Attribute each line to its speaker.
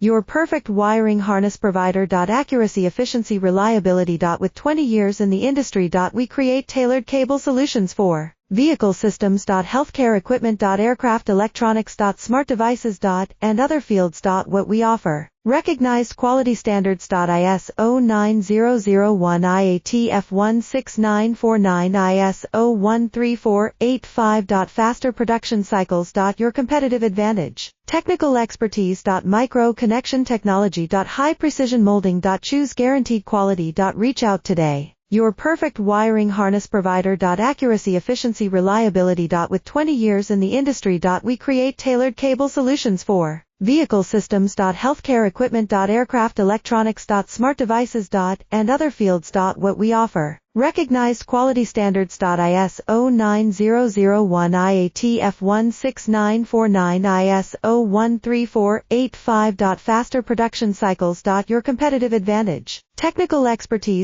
Speaker 1: Your perfect wiring harness provider. Accuracy, efficiency, reliability. With 20 years in the industry. We create tailored cable solutions for vehicle systems. Healthcare equipment. Aircraft electronics. Smart devices. And other fields. What we offer. Recognized quality standards. ISO9001 IATF16949 ISO13485. Faster production cycles. Your competitive advantage. Technical expertise. Micro connection technology. High precision molding. Choose guaranteed quality. Reach out today. Your perfect wiring harness provider. Accuracy, efficiency, reliability. With 20 years in the industry. We create tailored cable solutions for vehicle systems. Healthcare equipment. Aircraft electronics. Smart devices. And other fields. What we offer. Recognized quality standards. ISO9001 IATF16949 ISO13485. Faster production cycles. Your competitive advantage. Technical expertise.